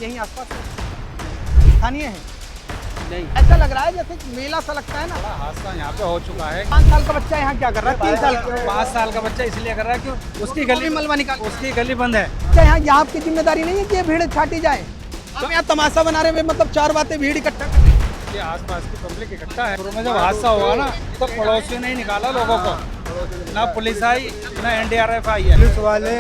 यहीं आसपास स्थानीय है? नहीं, ऐसा लग रहा है जैसे मेला सा लगता है ना। बड़ा हादसा यहाँ पे हो चुका है। 5 साल का बच्चा यहाँ क्या कर रहा है? 3 साल 5 साल का बच्चा इसलिए कर रहा है कि उसकी गली मलबा निकाल उसकी गली बंद है। क्या यहाँ आपकी जिम्मेदारी नहीं है कि ये भीड़ छाटी जाए? आप यहाँ तमाशा बना रहे हैं, मतलब 4 बातें भीड़ इकट्ठा कर रहे हैं। ये आसपास की पब्लिक इकट्ठा है। शुरू में जब हादसा हुआ ना तो पड़ोसियों ने ही निकाला लोगों को, ना पुलिस आई ना एनडीआरएफ आई है। पुलिस वाले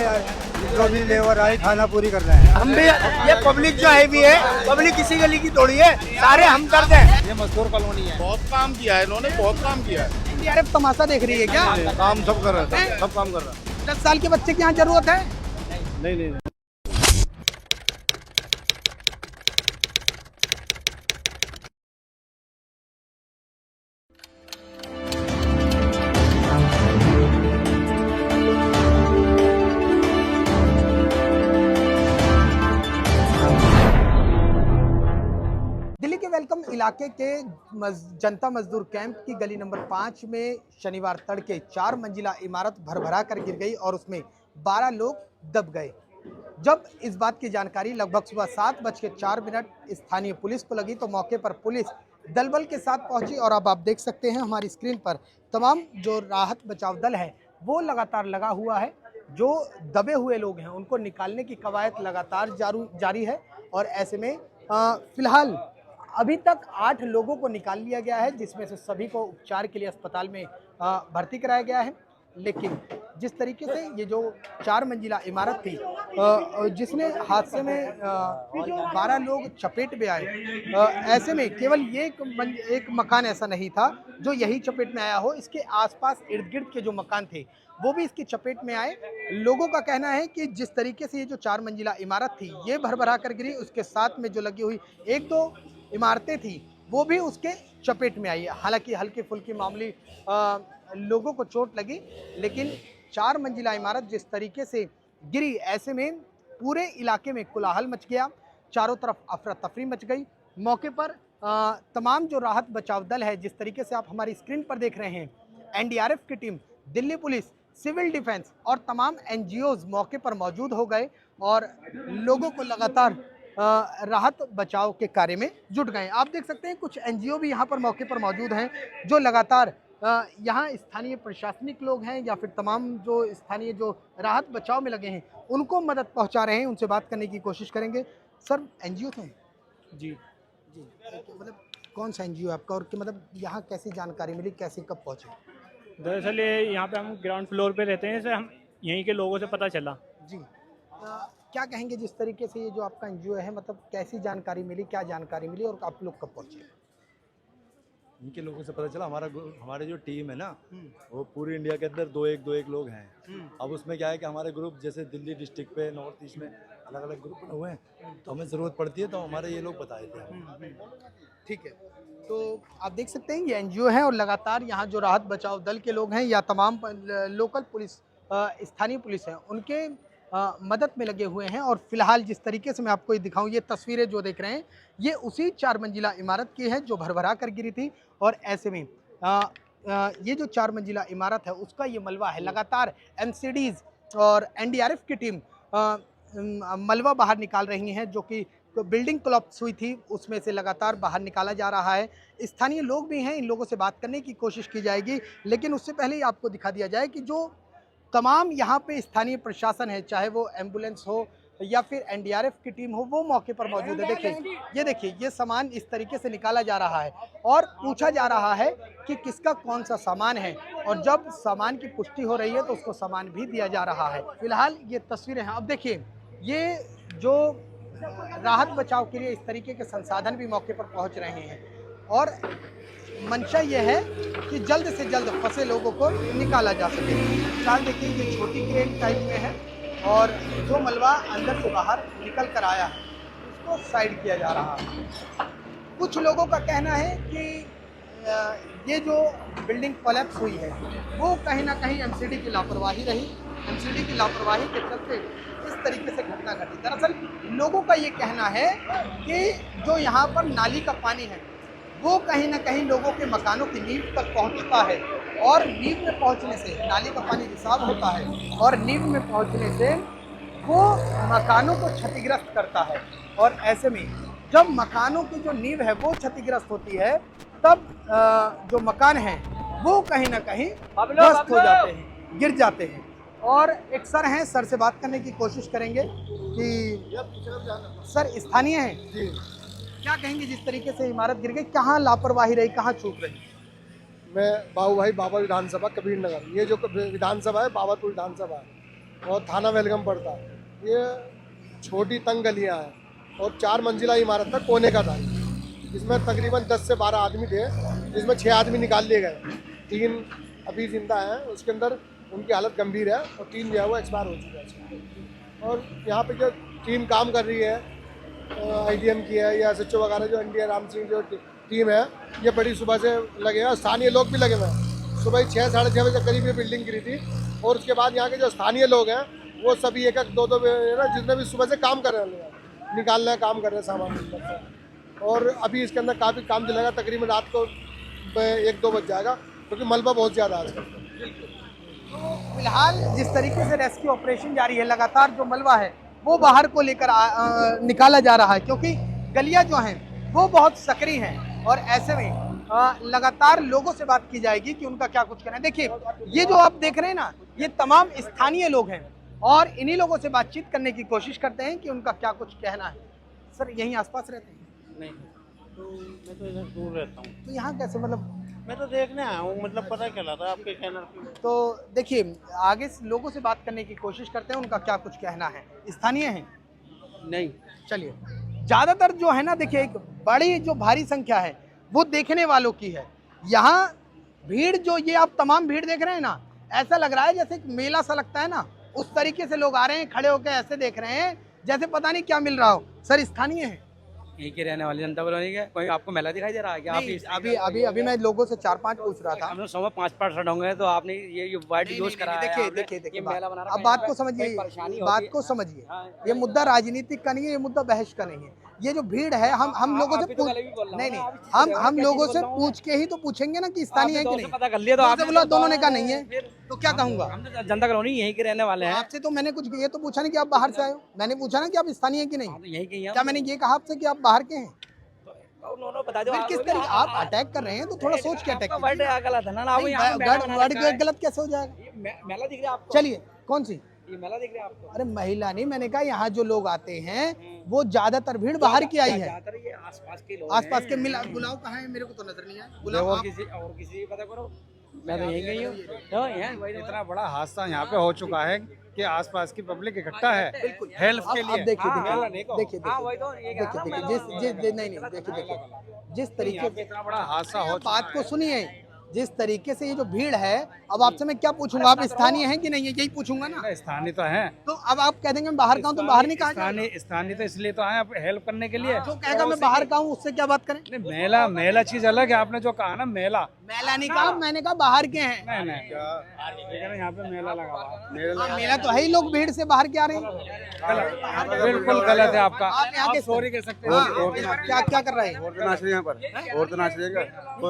जो भी लेबर आए खाना पूरी कर रहे हैं। हम भी ये पब्लिक जो है भी है, पब्लिक किसी गली की थोड़ी है, सारे हम करते हैं। ये मजदूर कॉलोनी है। बहुत काम किया है इन्होंने, बहुत काम किया है। एनडीआरएफ तमाशा देख रही है क्या? काम सब कर रहा है, सब काम कर रहा है। 10 साल के बच्चे की यहाँ जरूरत है? नहीं। दिल्ली के वेलकम इलाके के जनता मजदूर कैंप की गली नंबर 5 में शनिवार तड़के 4 मंजिला इमारत भरभरा कर गिर गई और उसमें 12 लोग दब गए। जब इस बात की जानकारी लगभग सुबह 7:04 स्थानीय पुलिस को लगी तो मौके पर पुलिस दलबल के साथ पहुंची और अब आप देख सकते हैं हमारी स्क्रीन पर तमाम जो राहत बचाव दल है वो लगातार लगा हुआ है। जो दबे हुए लोग हैं उनको निकालने की कवायद लगातार जारी है और ऐसे में फिलहाल अभी तक 8 लोगों को निकाल लिया गया है, जिसमें से सभी को उपचार के लिए अस्पताल में भर्ती कराया गया है। लेकिन जिस तरीके से ये जो 4 मंजिला इमारत थी जिसने हादसे में 12 लोग चपेट में आए, ऐसे में केवल ये एक मकान ऐसा नहीं था जो यही चपेट में आया हो, इसके आसपास इर्द गिर्द के जो मकान थे वो भी इसकी चपेट में आए। लोगों का कहना है कि जिस तरीके से ये जो 4 मंजिला इमारत थी ये भरभरा कर गिरी, उसके साथ में जो लगी हुई 1-2 इमारतें थी वो भी उसके चपेट में आई है। हालांकि हल्की फुल्की मामूली लोगों को चोट लगी, लेकिन 4 मंजिला इमारत जिस तरीके से गिरी, ऐसे में पूरे इलाके में कोलाहल मच गया, चारों तरफ अफरा तफरी मच गई। मौके पर तमाम जो राहत बचाव दल है, जिस तरीके से आप हमारी स्क्रीन पर देख रहे हैं, एनडीआरएफ की टीम, दिल्ली पुलिस, सिविल डिफेंस और तमाम एनजीओज मौके पर मौजूद हो गए और लोगों को लगातार राहत बचाव के कार्य में जुट गए। आप देख सकते हैं कुछ एनजीओ भी यहाँ पर मौके पर मौजूद हैं जो लगातार यहाँ स्थानीय प्रशासनिक लोग हैं या फिर तमाम जो स्थानीय जो राहत बचाव में लगे हैं उनको मदद पहुँचा रहे हैं। उनसे बात करने की कोशिश करेंगे। सर, एनजीओ थे? जी, मतलब कौन सा एनजीओ है आपका और कि मतलब यहाँ कैसी जानकारी मिली, कैसे कब पहुँचे? दरअसल ये यहाँ पे हम ग्राउंड फ्लोर पे रहते हैं, इसे हम यहीं के लोगों से पता चला। जी, क्या कहेंगे जिस तरीके से ये जो आपका एनजीओ है, मतलब कैसी जानकारी मिली, क्या जानकारी मिली और आप लोग कब पहुँचे? इनके लोगों से पता चला हमारे जो टीम है ना वो पूरी इंडिया के अंदर 2-1 लोग हैं। अब उसमें क्या है कि हमारे ग्रुप जैसे दिल्ली डिस्ट्रिक्ट पे, नॉर्थ ईस्ट में अलग अलग ग्रुप बने हुए हैं, तो हमें ज़रूरत पड़ती है तो हमारे ये लोग बताए थे। ठीक है, तो आप देख सकते हैं ये एनजीओ है और लगातार यहाँ जो राहत बचाव दल के लोग हैं या तमाम लोकल पुलिस, स्थानीय पुलिस है, उनके मदद में लगे हुए हैं। और फिलहाल जिस तरीके से मैं आपको ये दिखाऊं, ये तस्वीरें जो देख रहे हैं ये उसी 4 मंजिला इमारत की है जो भरभरा कर गिरी थी और ऐसे में ये जो 4 मंजिला इमारत है उसका ये मलबा है। लगातार एमसीडीज और एनडीआरएफ की टीम मलबा बाहर निकाल रही हैं, जो कि बिल्डिंग कोलैप्स हुई थी उसमें से लगातार बाहर निकाला जा रहा है। स्थानीय लोग भी हैं, इन लोगों से बात करने की कोशिश की जाएगी, लेकिन उससे पहले ही आपको दिखा दिया जाए कि जो तमाम यहाँ पे स्थानीय प्रशासन है, चाहे वो एम्बुलेंस हो या फिर एनडीआरएफ की टीम हो, वो मौके पर मौजूद है। देखिए ये सामान इस तरीके से निकाला जा रहा है और पूछा जा रहा है कि किसका कौन सा सामान है, और जब सामान की पुष्टि हो रही है तो उसको सामान भी दिया जा रहा है। फिलहाल ये तस्वीरें हैं। अब देखिए ये जो राहत बचाव के लिए इस तरीके के संसाधन भी मौके पर पहुँच रहे हैं और मंशा ये है कि जल्द से जल्द फंसे लोगों को निकाला जा सके। फिलहाल देखिए ये छोटी क्रेन टाइप में है और जो मलबा अंदर से बाहर निकल कर आया है उसको साइड किया जा रहा है। कुछ लोगों का कहना है कि ये जो बिल्डिंग कोलैप्स हुई है वो कहीं ना कहीं एमसीडी की लापरवाही रही। एमसीडी की लापरवाही के चलते इस तरीके से घटना घटी। दरअसल लोगों का ये कहना है कि जो यहाँ पर नाली का पानी है वो कहीं ना कहीं लोगों के मकानों की नींव तक पहुँचता है और नींव में पहुँचने से नाली का पानी रिसाव होता है और नींव में पहुँचने से वो मकानों को क्षतिग्रस्त करता है। और ऐसे में जब मकानों की जो नींव है वो क्षतिग्रस्त होती है, तब जो मकान है वो कहीं ना कहीं ध्वस्त हो जाते हैं, गिर जाते हैं। और एक सर हैं, सर से बात करने की कोशिश करेंगे कि सर स्थानीय हैं, क्या कहेंगे जिस तरीके से इमारत गिर गई, कहाँ लापरवाही रही, कहाँ चूक रही? मैं बाबू भाई बाबा विधानसभा कबीर नगर, ये जो विधानसभा है बाबापुर विधानसभा है और थाना वेलकम पड़ता है। ये छोटी तंग गलियां हैं और 4 मंजिला इमारत था, कोने का था। इसमें तकरीबन 10 से 12 आदमी थे, जिसमें 6 आदमी निकाल लिए गए, 3 अभी जिंदा हैं। उसके अंदर उनकी हालत गंभीर है और 3 जो है वो एक्सपायर हो चुके हैं। और यहाँ पे जो टीम काम कर रही है, IDM की है या SHO वगैरह, जो NDA राम सिंह जो टीम है, ये बड़ी सुबह से लगे हैं। स्थानीय लोग भी लगे हुए हैं। सुबह 6 साढ़े 6 बजे करीब ये बिल्डिंग गिरी थी और उसके बाद यहाँ के जो स्थानीय लोग हैं वो सभी एक 2 जितने भी सुबह से काम कर रहे हैं, निकालने का काम कर रहे हैं सामान। और अभी इसके अंदर काफ़ी काम चलेगा, तकरीबन रात को 1-2 बज जाएगा, क्योंकि मलबा बहुत ज़्यादा है आजकल। तो फिलहाल जिस तरीके से रेस्क्यू ऑपरेशन जारी है, लगातार जो मलबा है वो बाहर को लेकर निकाला जा रहा है, क्योंकि गलियां जो हैं वो बहुत सकरी हैं। और ऐसे में लगातार लोगों से बात की जाएगी कि उनका क्या कुछ कहना है। देखिए, ये जो आप देख रहे हैं ना, ये तमाम स्थानीय लोग हैं और इन्हीं लोगों से बातचीत करने की कोशिश करते हैं कि उनका क्या कुछ कहना है। सर, यहीं आसपास रहते हैं? नहीं, तो मैं तो इधर दूर रहता हूँ। तो यहाँ कैसे, मतलब मैं तो देखने आया हूँ, मतलब पता चला था आपके चैनल पे। तो देखिए, आगे लोगों से बात करने की कोशिश करते हैं, उनका क्या कुछ कहना है। स्थानीय हैं? नहीं, चलिए, ज़्यादातर जो है ना, देखिए एक बड़ी जो भारी संख्या है वो देखने वालों की है। यहाँ भीड़ जो ये आप तमाम भीड़ देख रहे हैं ना, ऐसा लग रहा है जैसे एक मेला सा लगता है ना, उस तरीके से लोग आ रहे हैं, खड़े होकर ऐसे देख रहे हैं जैसे पता नहीं क्या मिल रहा हो। सर, स्थानीय है? यहीं के रहने वाले जनता कॉलोनी के। कोई आपको मेला दिखाई दे रहा है क्या? अभी मैं लोगों से 4-5 पूछ रहा था। हम लोग 5% होंगे, तो आपने ये वर्ड यूज करा है। देखिए अब बात को समझिए, बात को समझिए। ये मुद्दा राजनीतिक का नहीं है, ये मुद्दा बहस का नहीं है। ये जो भीड़ है, हम लोगों से नहीं, हम लोगों से पूछ के ही तो पूछेंगे ना कि स्थानीय है कि नहीं। पता कर लिया तो आपने बोला दोनों ने कहा नहीं है, तो क्या कहूँगा? हम तो जनता कॉलोनी यहीं के रहने वाले हैं। आपसे तो मैंने कुछ ये तो पूछा नहीं कि आप बाहर से आए हो, मैंने पूछा ना कि आप स्थानीय है कि नहीं। यहीं के क्या मैंने ये कहा आपसे कि आप बाहर के हैं? बता दो किस तरीके आप अटैक कर रहे हैं, तो थोड़ा सोच के अटैक वर्ड गलत है ना। वर्ड गलत कैसे हो जाएगा? मेला दिख रहा है आपको? चलिए, कौन सी? ये मेला दिख रहा है आपको? अरे महिला नहीं, मैंने कहा यहाँ जो लोग आते हैं वो ज्यादातर भीड़ बाहर की आई है। आसपास के लोग, आसपास के मिला, बुलाओ कहाँ है, मेरे को तो नजर नहीं आया। बुलाओ आप। किसी पता करो। मैं तो यहीं गई हूँ। इतना बड़ा हादसा यहाँ पे हो चुका है कि आसपास की पब्लिक इकट्ठा है हेल्प के लिए। अब देखिए जिस तरीके से इतना बड़ा हादसा हो, बात को सुनिए, जिस तरीके से ये जो भीड़ है, अब आपसे मैं क्या पूछूंगा, आप स्थानीय हैं कि नहीं है, यही पूछूंगा ना। स्थानीय तो है, तो अब आप कह देंगे मैं बाहर का हूँ, तो बाहर नहीं कहा जाएगा। स्थानीय तो इसलिए तो आए हेल्प करने के लिए। जो कहेगा मैं बाहर का हूँ, उससे क्या बात करें? मेला चीज अलग है। आपने जो कहा ना मेला नहीं कहा, मैंने कहा बाहर के हैं। नहीं, यहाँ पे मेला लगा हुआ। मेला तो है ही, लोग भीड़ से बाहर के आ रहे हैं। बिल्कुल गलत है आपका। आप यहाँ के सॉरी कह सकते हैं। क्या कर रहे हैं? औरतें नाच रही हैं यहाँ पर, औरतें नाच रही हैं क्या?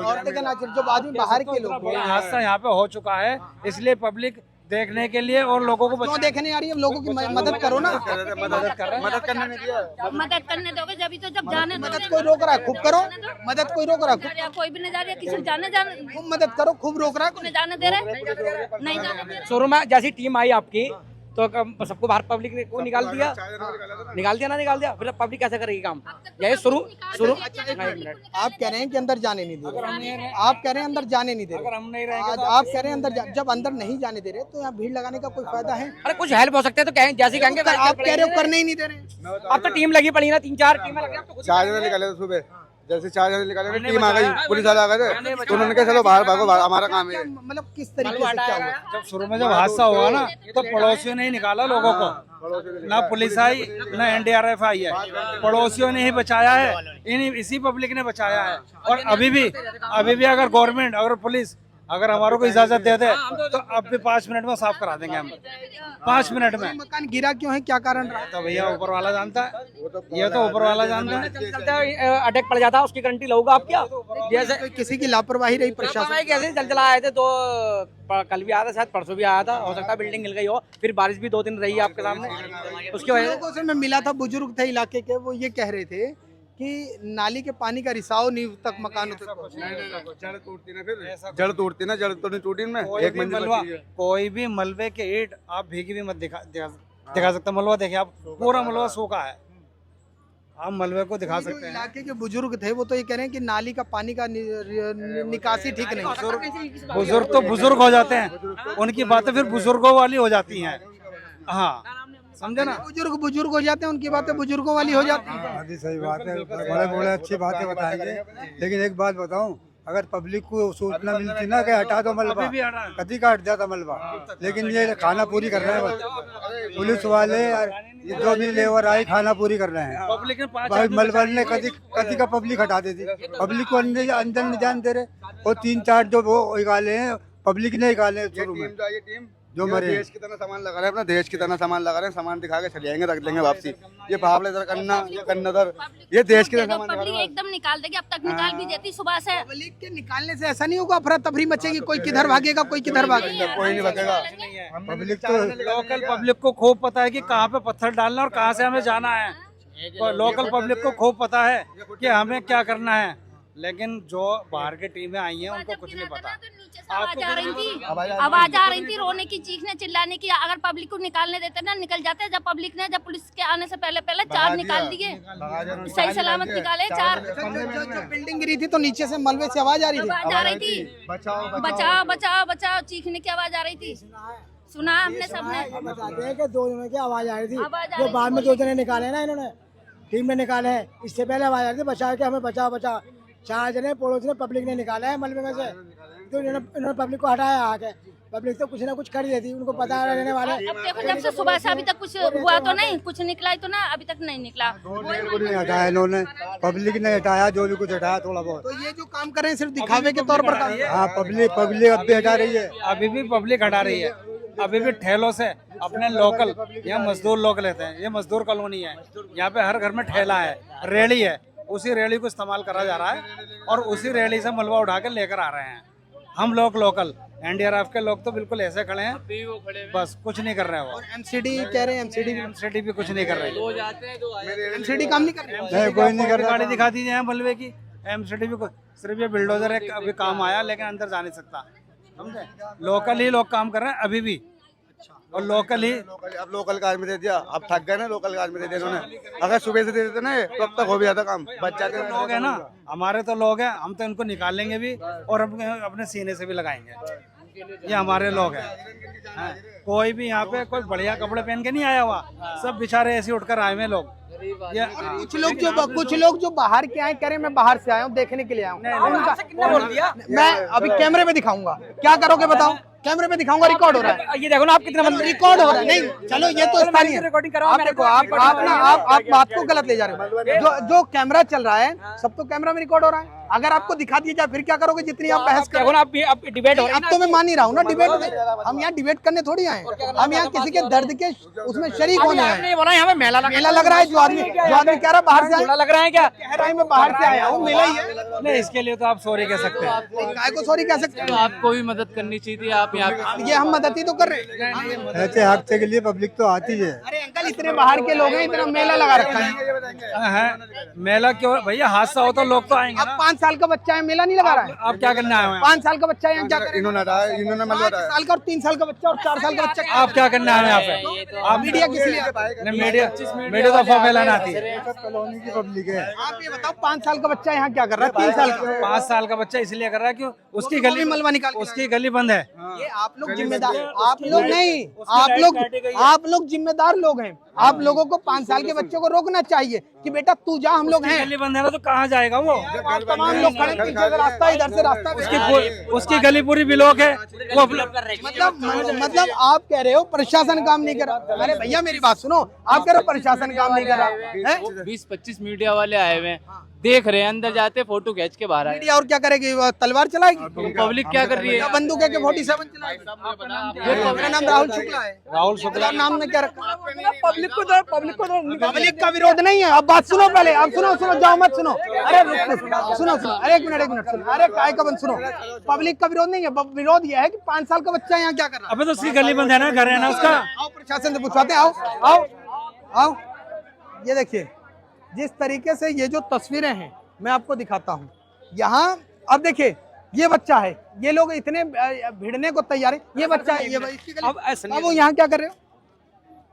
औरतें का नाच, जो आदमी बाहर के लोग हैं। हादसा यहाँ पे हो चुका है, इसलिए पब्लिक देखने के लिए और लोगों को क्यों देखने आ रही है? लोगों की मदद करो ना। मदद करने नहीं दिया। मदद करने दोगे जब तो जब जाने मदद कोई रोक रहा है, खूब करो। मदद कोई रोक रहा है, कोई भी नहीं जा रहा, किसी जाने खूब मदद करो, खूब रोक रहा है। जाने दे रहे, नहीं जाने दे रहे। शुरू में जैसी टीम आई आपकी, तो सबको बाहर पब्लिक ने को निकाल दिया ना, फिर पब्लिक कैसे करेगी काम? यही शुरू। आप कह रहे हैं कि अंदर जाने नहीं दे रहे, आप कह रहे हैं अंदर जाने नहीं दे रहे। हम नहीं रहेंगे आज आप कह रहे हैं अंदर, जब अंदर नहीं जाने दे रहे तो यहाँ भीड़ लगाने का कोई फायदा है? अरे कुछ हेल्प हो सकते है तो कहें, जैसे कहेंगे। आप कह रहे हो करने ही नहीं दे रहे। अब तो टीम लगी पड़ी ना, 3-4 टीमें लगी। 4 जने निकाले थे सुबह, जैसे 4 जने निकाले, टीम आ गई, पुलिस वाले आ गए थे, तो उन्होंने कहा चलो बाहर भागो, हमारा काम है। मतलब किस तरीके से क्या हुआ? जब शुरू में जब हादसा हुआ ना, तो पड़ोसियों ने ही निकाला लोगों को, ना पुलिस आई ना NDRF आई है, पड़ोसियों ने ही बचाया है, इसी पब्लिक ने बचाया है। और अभी भी अगर गवर्नमेंट, अगर पुलिस अगर हमारे को इजाजत दे दे तो अब भी 5 मिनट में साफ करा देंगे हम, 5 मिनट में। मकान गिरा क्यों है, क्या कारण रहा? तो भैया ऊपर वाला जानता है, ये तो ऊपर वाला जानता है। अटैक पड़ जाता है उसकी गारंटी लोगे आप क्या? जैसे तो किसी की लापरवाही रही प्रशासन? कैसे जलजला आए थे तो कल भी आया था, शायद परसों भी आया था, हो सकता है बिल्डिंग हिल गई हो, फिर बारिश भी 2 दिन रही है आपके सामने, उसकी वजह लोगों से मैं मिला था, बुजुर्ग थे इलाके के, वो ये कह रहे थे कि नाली के पानी का रिसाव नींव तक मकानों तक जड़ टूटती ना, फिर जड़ टूटती ना, जड़ तो नहीं टूटी इनमें। एक मलबा, कोई भी मलबे के ईंट आप भीगी भी मत दिखा सकते। मलबा देखिए आप, पूरा मलबा सूखा है, आप मलबे को दिखा सकते हैं। इलाके के बुजुर्ग थे वो तो ये कह रहे हैं कि नाली का पानी का निकासी ठीक नहीं। बुजुर्ग तो बुजुर्ग हो जाते हैं, उनकी बातें फिर बुजुर्गों वाली हो जाती हैं। हाँ, समझे ना, बुजुर्ग हो जाते हैं, उनकी बातें बुजुर्गों वाली हो जाती हैं। सही बात है, बड़े बड़े अच्छी बातें बताएंगे, लेकिन एक बात बताऊं, अगर पब्लिक को सूचना मिलती ना कि हटा दो मलबा, कभी का हट जाता मलबा, लेकिन ये खाना पूरी कर रहे हैं पुलिस वाले, ये जो भी लेबर आई खाना पूरी कर रहे हैं। भाई मलबा ने कभी का पब्लिक हटा देती, पब्लिक को अंदर नहीं जान दे रहे, और 3-4 जो वो निकाले हैं पब्लिक ने निकाले शुरू में, जो मरे देश की तरह सामान लगा रहे हैं, अपना देश की तरह सामान लगा रहे हैं, सामान दिखा के चले जाएंगे, रख देंगे वापसी। ये भावले करना, ये कन्नदर, ये देश की तरह सामान पब्लिक एकदम निकाल देगी, अब तक निकाल भी देती सुबह से। पब्लिक के निकालने से ऐसा नहीं होगा अफरा तफरी मचेगी, कोई किधर भागेगा कोई किधर भागेगा, कोई नहीं भागेगा। पब्लिक तो लोकल पब्लिक को खूब पता है कि कहाँ पे पत्थर डालना और कहाँ से हमें जाना है। तो लोकल पब्लिक को खूब पता है कि हमें क्या करना है, लेकिन जो बाहर की टीमें आई हैं उनको कुछ नहीं पता। आवाज आ रही थी रोने की, चीखने चिल्लाने की। अगर पब्लिक को निकालने देते ना, निकल जाते। जब पब्लिक ने, जब पुलिस के आने से पहले 4 निकाल दिए, सही सलामत निकाले 4। जो बिल्डिंग गिरी थी तो नीचे से मलबे से आवाज आ रही थी, बचाओ बचाओ बचाओ, चीखने की आवाज आ रही थी। सुना हमने सबने। बताते हैं कि 2 जनों की आवाज आ रही थी, जो बाद में 2 जने निकाले ना, इन्होंने टीम ने निकाले हैं, इससे पहले आवाज आ रही थी बचाओ के, हमें बचाओ बचाओ। 4 जने पड़ोस ने पब्लिक ने निकाला है मलबे में से, तो इन्होंने पब्लिक को हटाया आके। पब्लिक तो कुछ ना कुछ कर देती, उनको पता है रहने वाले। अब देखो, जब से सुबह से अभी तक कुछ हुआ तो नहीं, कुछ निकला तो ना, अभी तक नहीं निकला। नहीं हटाया इन्होंने, पब्लिक ने हटाया, जो भी कुछ हटाया थोड़ा बहुत। तो ये जो काम कर रहे हैं सिर्फ दिखावे के तौर पर। हाँ, पब्लिक अब भी हटा रही है, अभी भी पब्लिक हटा रही है, अभी भी ठेलों से अपने लोकल, यहाँ मजदूर लोग लेते हैं, ये मजदूर कॉलोनी है, यहाँ पे हर घर में ठेला है, रेड़ी है, उसी रेड़ी को इस्तेमाल करा जा रहा है और उसी रेड़ी से मलबा उठा कर लेकर आ रहे हैं। हम लोग लोकल एनडीआरएफ के लोग तो बिल्कुल ऐसे खड़े हैं, बस कुछ नहीं कर रहे हैं वो। और एमसीडी कह रहे हैं, एमसीडी भी कुछ नहीं कर रही, एमसीडी काम नहीं कर रही, कोई नहीं कर रहा। गाड़ी दिखा दीजिए मलबे की, एमसीडी भी सिर्फ ये बिल्डोजर एक अभी काम आया, लेकिन अंदर जा नहीं सकता, समझे। लोकल ही लोग काम कर रहे हैं अभी भी, और लोकल ही। अब लोकल का आदमी दे दिया, अब थक गए ना, लोकल का आदमी दे दिया उन्होंने। अगर सुबह से दे देते ना तो अब तक हो भी जाता काम। बच्चा के लोग है ना, हमारे तो लोग हैं, हम तो इनको निकालेंगे भी और अपने सीने से भी लगाएंगे। ये हमारे लोग हैं, कोई भी यहाँ पे कोई बढ़िया कपड़े पहन के नहीं आया हुआ, सब बेचारे ऐसे उठकर आए हुए लोग। कुछ लोग जो बाहर के आए, कह रहे मैं बाहर से आया हूँ, देखने के लिए आया हूँ। मैं अभी कैमरे में दिखाऊंगा, क्या करोगे बताओ? कैमरे में दिखाऊंगा, रिकॉर्ड हो रहा है, ये देखो ना आप कितना रिकॉर्ड हो रहा है। नहीं चलो, ये तो स्थानीय रिकॉर्डिंग करो। आप देखो, आप बात को गलत ले जा रहे हो। जो कैमरा चल रहा है सब तो कैमरा में रिकॉर्ड हो रहा है। अगर आपको दिखा दिया जाए फिर क्या करोगे? जितनी आप बहस करो ना, आप डिबेट हो रही है अब तो मैं मान ही रहा हूँ ना डिबेट। हम यहाँ डिबेट करने थोड़ी आए, हम यहाँ किसी के दर्द के उसमें शरीक होने आए। मेला लग रहा है, जो आदमी कह रहा बाहर से लग रहा है क्या? कह रहा है मैं बाहर से आया हूँ, मेला ही है। नहीं, इसके लिए तो आप सॉरी कह सकते हैं। काय को सॉरी कह सकते हैं? आपको भी मदद करनी चाहिए थी, आप यहाँ। ये हम मदद ही तो कर रहे हैं, ऐसे हादसे के लिए पब्लिक तो आती है। अरे अंकल, इतने बाहर के लोग हैं, इतना मेला लगा रखा है। मेला क्यों भैया? हादसा हो तो लोग तो आएंगे। अब 5 साल का बच्चा है, मेला नहीं लगा रहा है। आप क्या करने आए हैं? 5 साल का बच्चा है, क्या करें? इन्होंने 5 साल का और 3 साल का बच्चा और 4 साल का बच्चा। आप क्या करने आए हैं यहाँ पे? आप मीडिया किस लिए? मीडिया तो अफवाह फैलाने आती है। कॉलोनी की पब्लिक है। आप ये बताओ, 5 साल का बच्चा यहाँ क्या कर रहा है? 3 साल का। 5 साल का बच्चा इसलिए कर रहा है क्यों? उसकी गली मलबा निकाल, उसकी गली बंद है। ये आप लोग जिम्मेदार, आप लोग नहीं, आप लोग जिम्मेदार लोग हैं। आप लोगों को 5 साल के बच्चों को रोकना चाहिए कि बेटा तू जा, हम लोग हैं। गली बंद है ना तो कहाँ जाएगा वो? तमाम लोग खड़े, पीछे से रास्ता, इधर से रास्ता, उसकी गली पूरी ब्लॉक है वो। मतलब आप कह रहे हो प्रशासन काम नहीं कर रहा। अरे भैया मेरी बात सुनो, आप कह रहे हो प्रशासन काम नहीं कर रहा है। 20-25 मीडिया वाले आए हुए हैं, देख रहे हैं, अंदर जाते फोटो खींच के बाहर आए। मीडिया और क्या करेगी? तलवार चलाएगी? पब्लिक क्या कर रही है? बंदूक है कि 47 चलाएगी? मेरा नाम राहुल शुक्ला है। राहुल शुक्ला नाम ने क्या रखा? पब्लिक का विरोध नहीं है। अब बात सुनो पहले, अब सुनो, जाओ मत सुनो। अरे सुनो, अरे एक मिनट सुनो। अरे काय का बंद सुनो। पब्लिक का विरोध नहीं है, विरोध यह है कि 5 साल का बच्चा यहाँ क्या कर रहा है। अबे तो उसकी गली बंद है ना, घर है ना उसका। आओ प्रशासन से पूछवाते हैं, आओ। ये देखिए जिस तरीके से ये जो तस्वीरें हैं मैं आपको दिखाता हूँ यहाँ। अब देखिए ये बच्चा है, ये लोग इतने भिड़ने को तैयार है। ये बच्चा है, अब वो यहाँ क्या कर रहे हो?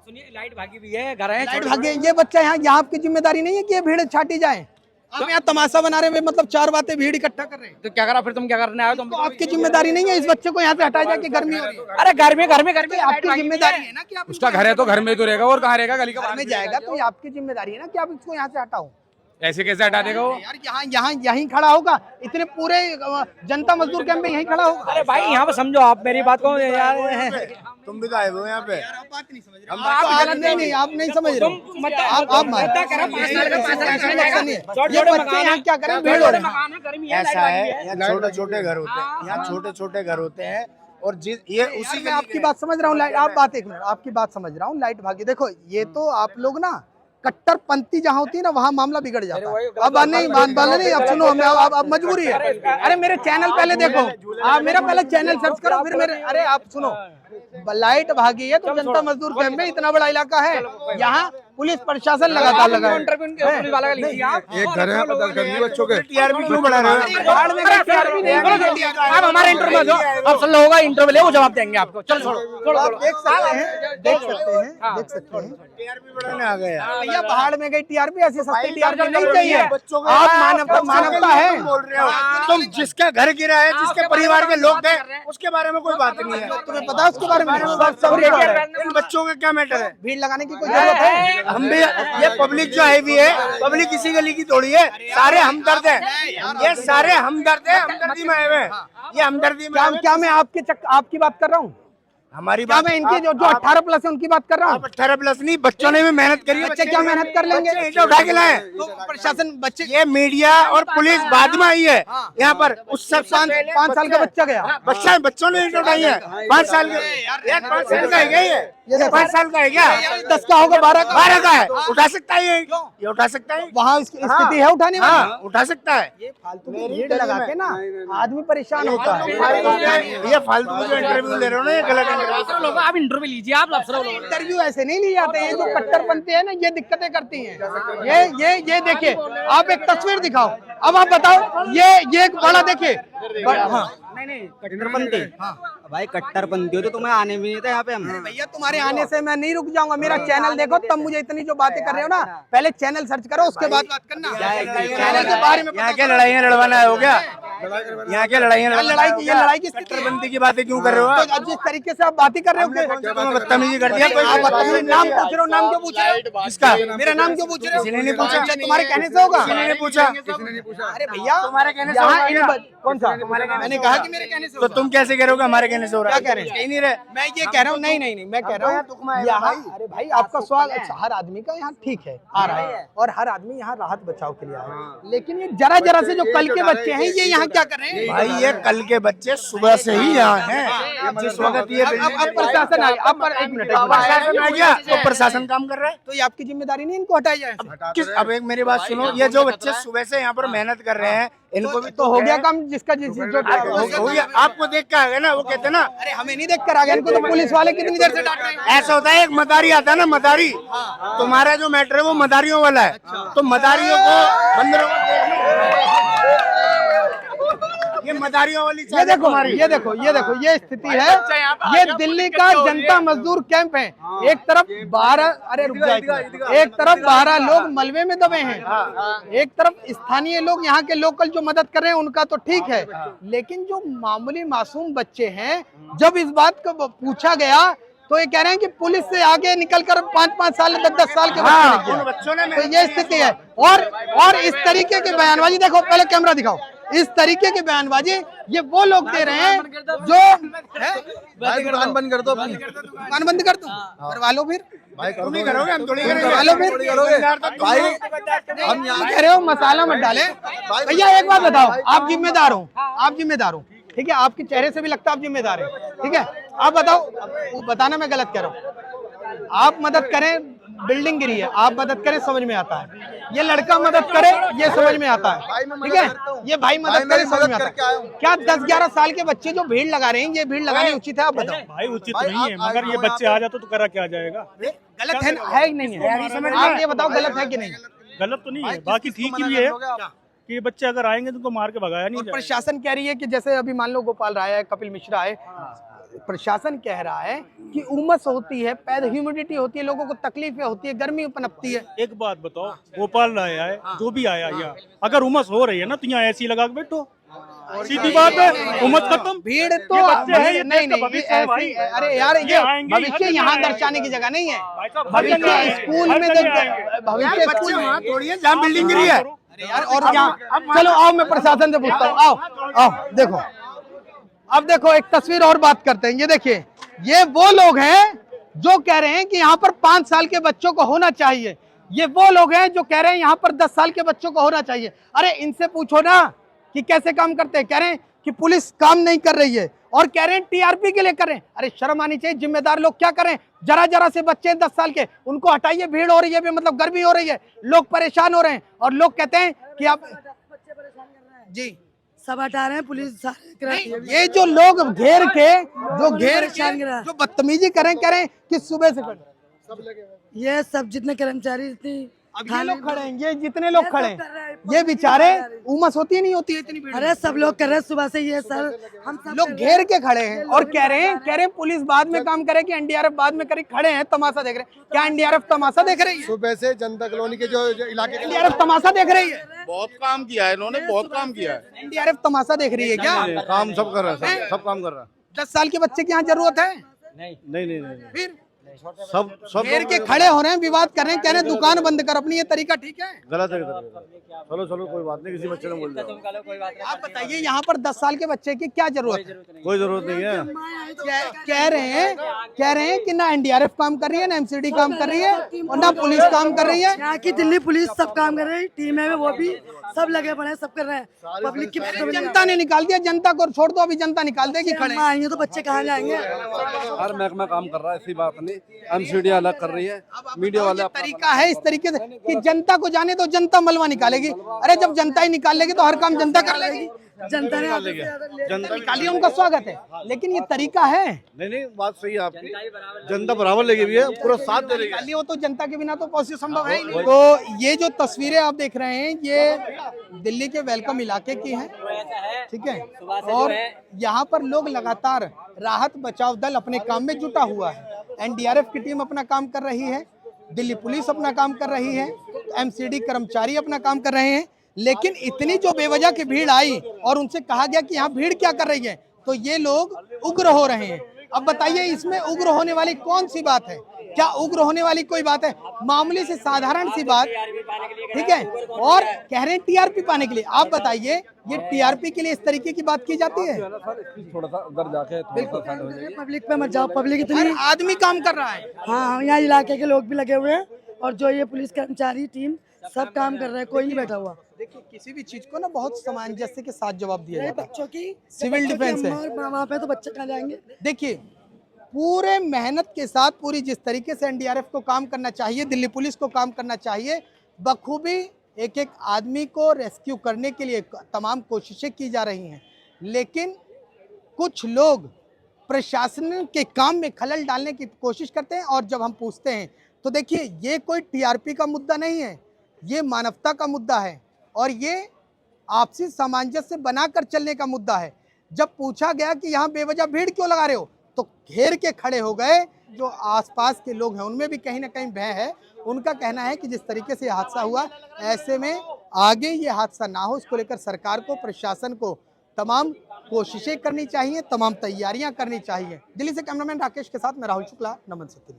सुनिए, लाइट भागी भी है, घर है, लाइट भागे। ये बच्चा यहाँ आपकी जिम्मेदारी नहीं है कि ये भीड़ छाटी जाए। आप यहाँ तमाशा बना रहे हैं, मतलब 4 बातें भीड़ इकट्ठा कर रहे हैं। तो क्या करा फिर? तुम क्या करने आए? तुम तो आपकी जिम्मेदारी नहीं है इस बच्चे को यहाँ से हटाया जाए कि गर्मी हो रही है। अरे घर में आपकी जिम्मेदारी है ना कि आप उसका घर है तो घर में तो रहेगा, और कहाँ रहेगा? गली घर में जाएगा तो ये आपकी जिम्मेदारी है ना कि आप इसको यहाँ से हटाओ। ऐसे कैसे हटा देगा वो? यार यहीं खड़ा होगा, इतने पूरे जनता मजदूर कैंप में यहीं खड़ा होगा। अरे भाई यहाँ पे समझो आप मेरी बात को यार। तुम भी तो आए हो यहाँ पे। आप बात नहीं समझ रहे। नहीं, आप नहीं समझ रहे। ये बच्चे यहाँ क्या करें? भीड़ हो रही है। ऐसा है, यहाँ छोटे छोटे घर होते हैं, यहाँ छोटे छोटे घर होते हैं, और ये उसी मैं आपकी बात समझ रहा हूँ। आप बात, एक मिनट, आपकी बात समझ रहा हूँ। लाइट भागी, देखो ये तो आप लोग ना कट्टरपंथी जहाँ होती है ना वहाँ मामला बिगड़ जाता है। अब नहीं, अब सुनो, अब मजबूरी है। अरे मेरे चैनल पहले देखो, आप मेरा पहले चैनल सर्च करो, फिर मेरे। अरे आप सुनो, लाइट भागी है तो जनता मजदूर कैंप में इतना बड़ा इलाका है, यहाँ पुलिस प्रशासन लगातार लगा है। एक घर है, पता करनी बच्चों के। टीआरपी क्यों बढ़ा रहे हो? आप हमारे इंटरव्यू दो, आप सुन लो होगा इंटरव्यू ले, वो जवाब देंगे आपको। चलो छोड़ो। आप देख सकते हैं टीआरपी बढ़ाने आ गए यार। भैया पहाड़ में गई टीआरपी, ऐसी सस्ती टीआरपी नहीं चाहिए। आप मानवता है। बोल रहे हो तुम, जिसका घर गिरा है, जिसके परिवार के लोग थे, उसके बारे में कोई बात नहीं है। तुम्हें पता है उसके बारे में? इन बच्चों का क्या मैटर है? भीड़ लगाने की कोई जरूरत है? हम भी, ये पब्लिक जो है भी है, पब्लिक किसी गली की थोड़ी है, सारे हमदर्द है। ये सारे हमदर्द है, हमदर्दी में आए हुए हैं। ये हमदर्दी में क्या मैं आपकी बात कर रहा हूँ? हमारी क्या मैं इनकी जो 18 प्लस है उनकी बात कर रहा हूँ? 18 प्लस नहीं, बच्चों ने भी मेहनत करी है। बच्चे क्या मेहनत कर लेंगे? ईंटें उठा के लाए तो प्रशासन बच्चे, ये मीडिया और पुलिस बाद में आई है यहाँ पर। उस सब 5 साल का बच्चा गया, बच्चों ने ईंटें उठाई है। 5 साल का यार, 5 साल का है क्या? ये 5 साल का है क्या? 10 का होगा, 12 का है। उठा सकता है ये उठा सकता है। वहाँ स्थिति है उठाने वाली। उठा सकता है। ये फालतू की भीड़ लगा के ना आदमी परेशान होता है। ये फालतू जो इंटरव्यू ले रहे हो ना, ये गलत इंटरव्यू। आप इंटरव्यू लीजिए, आप इंटरव्यू ऐसे नहीं लिए जाते हैं। जो कट्टरपंथी है ना, ये दिक्कतें करती हैं। ये देखिए, आप एक तस्वीर दिखाओ। अब आप बताओ, ये एक बड़ा देखिए। नहीं कट्टरपंथी। भाई कट्टरपंथी हो तो तुम्हें आने भी नहीं था यहाँ पे। हम भैया तुम्हारे आने से मैं नहीं रुक जाऊंगा। मेरा चैनल देखो, तब मुझे इतनी जो बातें कर रहे हो ना, पहले चैनल सर्च करो, उसके बाद बात करना। चैनल के बारे में यहाँ क्या लड़ाइयाँ लड़वाना हो गया? यहाँ क्या लड़ाइयाँ? लड़ाई की कट्टरपंथी की बातें क्यों कर रहे हो? तो जिस तरीके से आप बातें कर रहे हो, बदतमीजी कर दिया। आप बदतमीजी नाम पूछ रहे हो, नाम क्यों पूछ रहे हो? किसका? मेरा नाम क्यों पूछ रहे हो? किसी ने नहीं पूछा। तुम्हारे कहने से होगा? किसी ने नहीं पूछा। अरे भैया तुम्हारे कहने से होगा? कौन सा? मैंने कहा कि मेरे कहने से तो तुम कैसे कह रहे हो कि हमारे कहने से हो रहा है? क्या कह रहे हैं? कहीं नहीं रहे। मैं ये कह रहा हूँ, नहीं, मैं कह रहा हूँ यहाँ, अरे भाई आपका सवाल, हर आदमी का यहाँ ठीक है आ रहा है, और हर आदमी यहाँ राहत बचाव के लिए आया है। लेकिन ये जरा से जो कल के बच्चे हैं, ये यहाँ क्या कर रहे हैं? भाई ये कल के बच्चे सुबह से ही यहाँ हैं। जिस वक्त ये अब प्रशासन आ गया। अब एक मिनट, प्रशासन आ गया तो प्रशासन काम कर रहा है। तो ये आपकी जिम्मेदारी नहीं इनको हटाई जाए? अब एक मेरी बात सुनो, ये जो बच्चे सुबह से यहाँ पर मेहनत कर रहे हैं, इनको भी तो हो गया काम जिसका जो हो गया। आपको देख के आ गए ना, वो कहते हैं ना, अरे हमें नहीं देख कर आ गया, इनको तो पुलिस वाले कितनी देर से डांट रहे हैं। ऐसा होता है, एक मदारी आता है ना, मदारी। तुम्हारा जो मैटर है वो मदारियों वाला है, तो मदारियों को बंदरों को ये मदारियों वाली। ये देखो, ये स्थिति है। ये दिल्ली का जनता मजदूर कैंप है। एक तरफ 12 लोग मलबे में दबे हैं, एक तरफ स्थानीय लोग, यहाँ के लोकल जो मदद कर रहे हैं उनका तो ठीक है, लेकिन जो मामूली मासूम बच्चे हैं, जब इस बात को पूछा गया तो ये कह रहे हैं कि पुलिस से आगे निकलकर 5-5 साल 10-10 साल के बच्चों ने किया। तो ये स्थिति है। और इस तरीके की बयानबाजी देखो, पहले कैमरा दिखाओ, इस तरीके की बयानबाजी ये वो लोग दे रहे हैं जो भाई दुकान बंद कर दो, दुकान बंद कर दो, करवा लो फिर, तुम ही करोगे, हम थोड़ी करवा लो फिर। भाई हम यहाँ कह रहे हो मसाला मत डाले। भैया एक बात बताओ, आप जिम्मेदार हो, आप जिम्मेदार हो, ठीक है, आपके चेहरे से भी लगता है आप जिम्मेदार है, ठीक है, आप बताओ, वो बताना मैं गलत कह रहा हूँ। आप मदद करें, बिल्डिंग गिरी है, आप मदद करें, समझ में आता है। ये लड़का मदद करे, ये समझ में आता है, ठीक है, ये भाई मदद करे, समझ में आता है। क्या 10-11 साल के बच्चे जो भीड़ लगा रहे हैं, ये भीड़ लगानी उचित है? आप बताओ। भाई उचित नहीं है, मगर ये बच्चे आ जाते तो करा क्या जाएगा? गलत है कि नहीं है? आप ये बताओ, गलत है कि नहीं? गलत तो नहीं है, बाकी ठीक ही है कि ये बच्चे अगर आएंगे तो उनको मार के भगाया नहीं जाएगा। प्रशासन कह रही है कि जैसे अभी मान लो गोपाल राय है, कपिल मिश्रा है, प्रशासन कह रहा है कि उमस होती है, पैदा ह्यूमिडिटी होती है, लोगों को तकलीफें होती है, गर्मी पनपती है। एक बात बताओ, गोपाल राय आए, जो भी आया यहाँ, अगर उमस हो रही है ना तो यहाँ ऐसी लगा के बैठो, सीधी बात है, उमस खत्म। भीड़ तो नहीं ऐसी, अरे यार ये भविष्य यहाँ दर्शाने की जगह नहीं है। भविष्य स्कूल में, भविष्य स्कूल में थोड़ी है जहाँ बिल्डिंग गिरी है यार। और यहाँ चलो आओ, मैं प्रशासन से पूछता हूँ, आओ देखो, अब देखो एक तस्वीर और बात करते हैं। ये देखिए, ये वो लोग हैं जो कह रहे हैं कि यहाँ पर 5 साल के बच्चों को होना चाहिए। ये वो लोग हैं जो कह रहे हैं यहाँ पर 10 साल के बच्चों को होना चाहिए। अरे इनसे पूछो ना कि कैसे काम करते हैं। कह रहे हैं कि पुलिस काम नहीं कर रही है और कह रहे हैं टीआरपी के लिए कर रहे हैं। अरे शर्म आनी चाहिए, जिम्मेदार लोग क्या करें? जरा से बच्चे 10 साल के, उनको हटाइए, भीड़ हो रही है, मतलब गर्मी हो रही है, लोग परेशान हो रहे हैं, और लोग कहते हैं कि आप जी सब हटा रहे हैं, पुलिस ये जो लोग घेर के जो बदतमीजी करें, कह रहे हैं कि सुबह से ये सब जितने कर्मचारी, जितनी अब ये लोग खड़े हैं, ये जितने लोग खड़े हैं, ये बेचारे, उमस होती है नहीं होती है इतनी भीड़? अरे सब लोग कर रहे हैं सुबह से, ये सर हम सब लोग घेर के खड़े हैं और कह रहे हैं पुलिस बाद में काम करे कि एनडीआरएफ बाद में करे। खड़े हैं, तमाशा देख रहे हैं। क्या एनडीआरएफ तमाशा देख रही है? सुबह से जनता कॉलोनी के जो इलाके, एनडीआरएफ तमाशा देख रही है? बहुत काम किया है इन्होंने, बहुत काम किया है। एनडीआरएफ तमाशा देख रही है क्या? काम सब कर रहा है, सब काम कर रहा है। 10 साल के बच्चे की यहाँ जरूरत है? नहीं। फिर सब घेर के खड़े हो रहे हैं, विवाद कर रहे हैं, कह रहे हैं दुकान बंद कर अपनी। ये तरीका ठीक है? गलत है। चलो कोई बात नहीं, किसी बच्चे ने बोल दिया। आप बताइए, यहाँ पर 10 साल के बच्चे की क्या जरूरत है? कोई जरूरत नहीं है। कह रहे हैं कि ना एनडीआरएफ काम कर रही है, ना एमसीडी काम कर रही है, और ना पुलिस काम कर रही है। यहाँ की दिल्ली पुलिस सब काम कर रही है, टीम है वो भी सब लगे पड़े हैं, सब कर रहे हैं। पब्लिक की जनता ने निकाल दिया, जनता को छोड़ दो, अभी जनता निकाल देगी। खड़े आएंगे तो बच्चे कहाँ जाएंगे? हर महकमा काम कर रहा है, ऐसी बात नहीं। एमसीडी अलग कर रही है, मीडिया वाले तरीका है इस तरीके से कि जनता को जाने दो, जनता मलवा निकालेगी। अरे जब जनता ही निकाल लेगी तो हर काम जनता कर लेगी। जनता ने जनता निकालिए, उनका स्वागत है, लेकिन ये तरीका है? नहीं, बात सही है आपकी। जनता बराबर लगी हुई है, पूरा साथ दे रही है। वो तो जनता के बिना तो पॉसिबल संभव है ही नहीं। तो ये जो तस्वीरें आप देख रहे हैं, ये दिल्ली के वेलकम इलाके की हैं, ठीक है, और यहाँ पर लोग लगातार राहत बचाव दल अपने काम में जुटा हुआ है। एनडीआरएफ की टीम अपना काम कर रही है, दिल्ली पुलिस अपना काम कर रही है, एमसीडी कर्मचारी अपना काम कर रहे हैं। लेकिन इतनी जो बेवजह की भीड़ आई और उनसे कहा गया कि यहाँ भीड़ क्या कर रही है, तो ये लोग उग्र हो रहे हैं। अब बताइए, इसमें उग्र होने वाली कौन सी बात है? क्या उग्र होने वाली कोई बात है? मामूली से साधारण सी बात, ठीक है, और कह रहे हैं टीआरपी पाने के लिए। आप बताइए, ये टीआरपी के लिए इस तरीके की बात की जाती है? थोड़ा सा उधर जाके पब्लिक पे मत जाओ, पब्लिक इतनी, हर आदमी काम कर रहा है। हाँ, यहाँ इलाके के लोग भी लगे हुए हैं, और जो ये पुलिस कर्मचारी टीम सब काम कर रहे हैं, कोई नहीं बैठा हुआ। देखिए, किसी भी चीज को ना बहुत सामंजस्य के साथ जवाब दिया जाता है। बच्चों की सिविल डिफेंस है वहाँ पे, तो बच्चे कहाँ जाएंगे? देखिए, पूरे मेहनत के साथ, पूरी जिस तरीके से एनडीआरएफ को काम करना चाहिए, दिल्ली पुलिस को काम करना चाहिए, बखूबी एक आदमी को रेस्क्यू करने के लिए तमाम कोशिशें की जा रही हैं। लेकिन कुछ लोग प्रशासन के काम में खलल डालने की कोशिश करते हैं, और जब हम पूछते हैं तो देखिए, ये कोई टीआरपी का मुद्दा नहीं है, ये मानवता का मुद्दा है, और ये आपसी सामंजस्य बनाकर चलने का मुद्दा है। जब पूछा गया कि यहाँ बेवजह भीड़ क्यों लगा रहे हो, तो घेर के खड़े हो गए। जो आसपास के लोग हैं उनमें भी कहीं ना कहीं भय है। उनका कहना है कि जिस तरीके से हादसा हुआ, ऐसे में आगे ये हादसा ना हो, इसको लेकर सरकार को, प्रशासन को तमाम कोशिशें करनी चाहिए, तमाम तैयारियां करनी चाहिए। दिल्ली से कैमरामैन राकेश के साथ मैं राहुल शुक्ला, नमन सत्य।